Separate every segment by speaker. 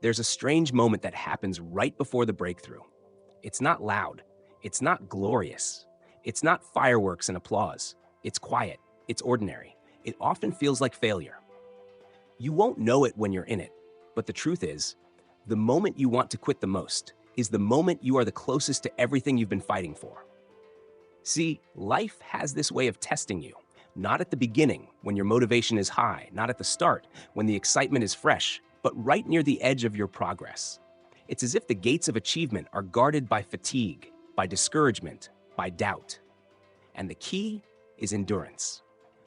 Speaker 1: There's a strange moment that happens right before the breakthrough. It's not loud. It's not glorious. It's not fireworks and applause. It's quiet. It's ordinary. It often feels like failure. You won't know it when you're in it, but the truth is, the moment you want to quit the most is the moment you are the closest to everything you've been fighting for. See, life has this way of testing you, not at the beginning when your motivation is high, not at the start when the excitement is fresh, but right near the edge of your progress. It's as if the gates of achievement are guarded by fatigue, by discouragement, by doubt. And the key is endurance.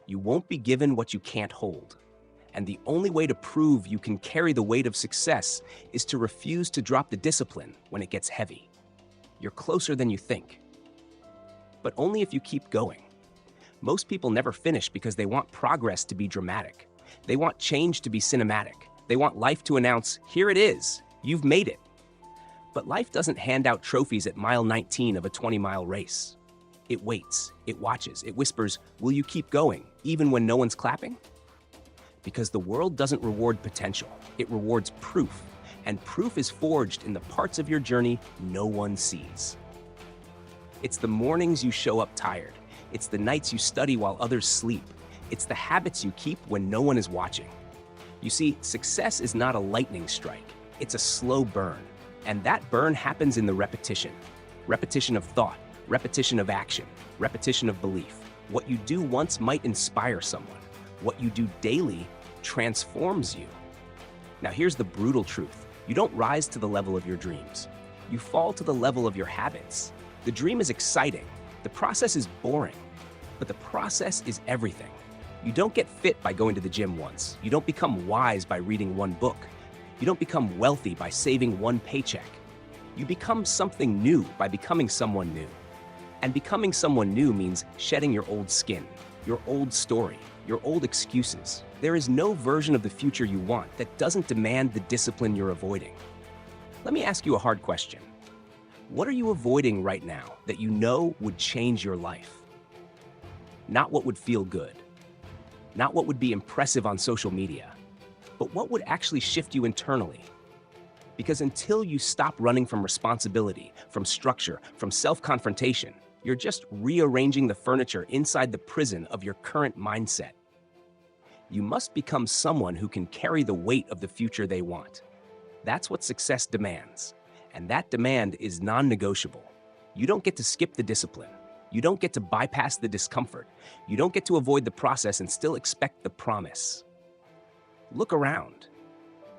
Speaker 1: You won't be given what you can't hold. And the only way to prove you can carry the weight of success is to refuse to drop the discipline when it gets heavy. You're closer than you think. But only if you keep going. Most people never finish because they want progress to be dramatic. They want change to be cinematic. They want life to announce, here it is, you've made it. But life doesn't hand out trophies at mile 19 of a 20-mile race. It waits, it watches, it whispers, will you keep going, even when no one's clapping? Because the world doesn't reward potential, it rewards proof. And proof is forged in the parts of your journey no one sees. It's the mornings you show up tired. It's the nights you study while others sleep. It's the habits you keep when no one is watching. You see, success is not a lightning strike. It's a slow burn. And that burn happens in the repetition. Repetition of thought, repetition of action, repetition of belief. What you do once might inspire someone. What you do daily transforms you. Now here's the brutal truth. You don't rise to the level of your dreams. You fall to the level of your habits. The dream is exciting. The process is boring. But the process is everything. You don't get fit by going to the gym once. You don't become wise by reading one book. You don't become wealthy by saving one paycheck. You become something new by becoming someone new. And becoming someone new means shedding your old skin, your old story, your old excuses. There is no version of the future you want that doesn't demand the discipline you're avoiding. Let me ask you a hard question. What are you avoiding right now that you know would change your life? Not what would feel good. Not what would be impressive on social media, but what would actually shift you internally. Because until you stop running from responsibility, from structure, from self-confrontation, you're just rearranging the furniture inside the prison of your current mindset. You must become someone who can carry the weight of the future they want. That's what success demands. And that demand is non-negotiable. You don't get to skip the discipline. You don't get to bypass the discomfort. You don't get to avoid the process and still expect the promise. Look around.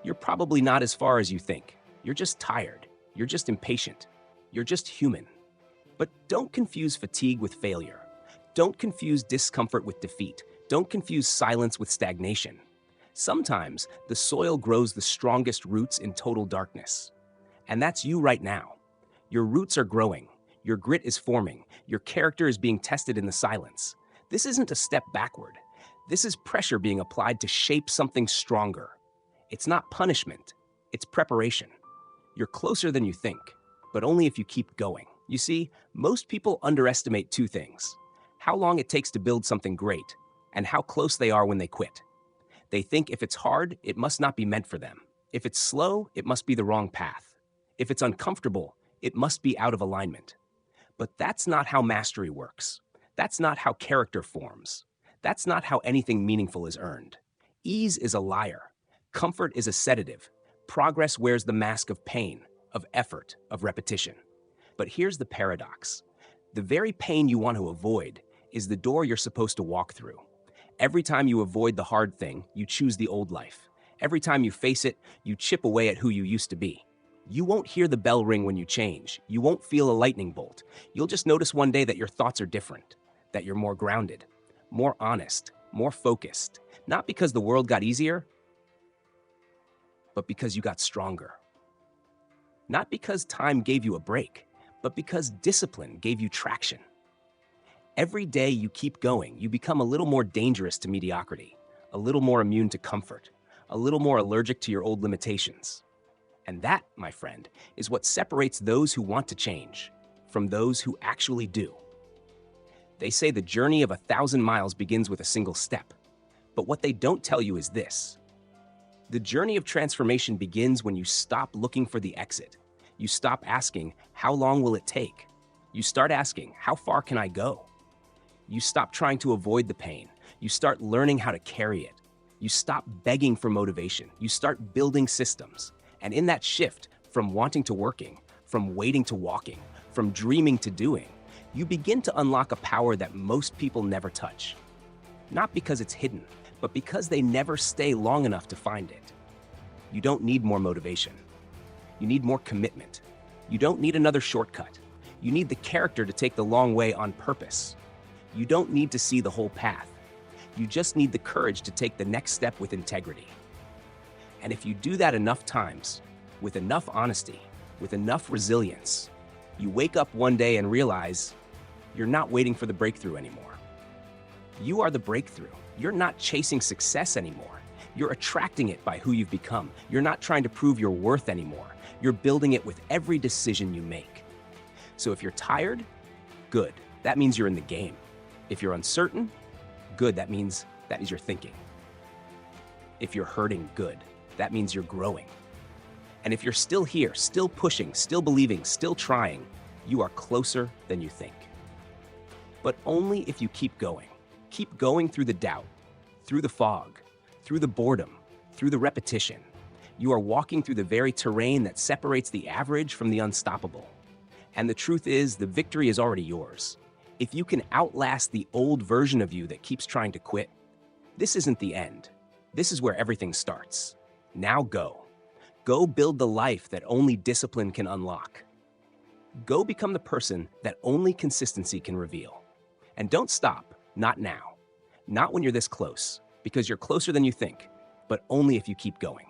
Speaker 1: You're probably not as far as you think. You're just tired. You're just impatient. You're just human. But don't confuse fatigue with failure. Don't confuse discomfort with defeat. Don't confuse silence with stagnation. Sometimes the soil grows the strongest roots in total darkness. And that's you right now. Your roots are growing. Your grit is forming. Your character is being tested in the silence. This isn't a step backward. This is pressure being applied to shape something stronger. It's not punishment. It's preparation. You're closer than you think, but only if you keep going. You see, most people underestimate two things: how long it takes to build something great, and how close they are when they quit. They think if it's hard, it must not be meant for them. If it's slow, it must be the wrong path. If it's uncomfortable, it must be out of alignment. But that's not how mastery works. That's not how character forms. That's not how anything meaningful is earned. Ease is a liar. Comfort is a sedative. Progress wears the mask of pain, of effort, of repetition. But here's the paradox. The very pain you want to avoid is the door you're supposed to walk through. Every time you avoid the hard thing, you choose the old life. Every time you face it, you chip away at who you used to be. You won't hear the bell ring when you change. You won't feel a lightning bolt. You'll just notice one day that your thoughts are different, that you're more grounded, more honest, more focused. Not because the world got easier, but because you got stronger. Not because time gave you a break, but because discipline gave you traction. Every day you keep going, you become a little more dangerous to mediocrity, a little more immune to comfort, a little more allergic to your old limitations. And that, my friend, is what separates those who want to change from those who actually do. They say the journey of 1,000 miles begins with a single step. But what they don't tell you is this: The journey of transformation begins when you stop looking for the exit. You stop asking, how long will it take? You start asking, how far can I go? You stop trying to avoid the pain. You start learning how to carry it. You stop begging for motivation. You start building systems. And in that shift, from wanting to working, from waiting to walking, from dreaming to doing, you begin to unlock a power that most people never touch. Not because it's hidden, but because they never stay long enough to find it. You don't need more motivation. You need more commitment. You don't need another shortcut. You need the character to take the long way on purpose. You don't need to see the whole path. You just need the courage to take the next step with integrity. And if you do that enough times, with enough honesty, with enough resilience, you wake up one day and realize you're not waiting for the breakthrough anymore. You are the breakthrough. You're not chasing success anymore. You're attracting it by who you've become. You're not trying to prove your worth anymore. You're building it with every decision you make. So if you're tired, good. That means you're in the game. If you're uncertain, good. That means you're thinking. If you're hurting, good. That means you're growing. And if you're still here, still pushing, still believing, still trying, you are closer than you think. But only if you keep going. Keep going through the doubt, through the fog, through the boredom, through the repetition. You are walking through the very terrain that separates the average from the unstoppable. And the truth is, the victory is already yours. If you can outlast the old version of you that keeps trying to quit, this isn't the end. This is where everything starts. Now go. Go build the life that only discipline can unlock. Go become the person that only consistency can reveal. And don't stop, not now. Not when you're this close, because you're closer than you think, but only if you keep going.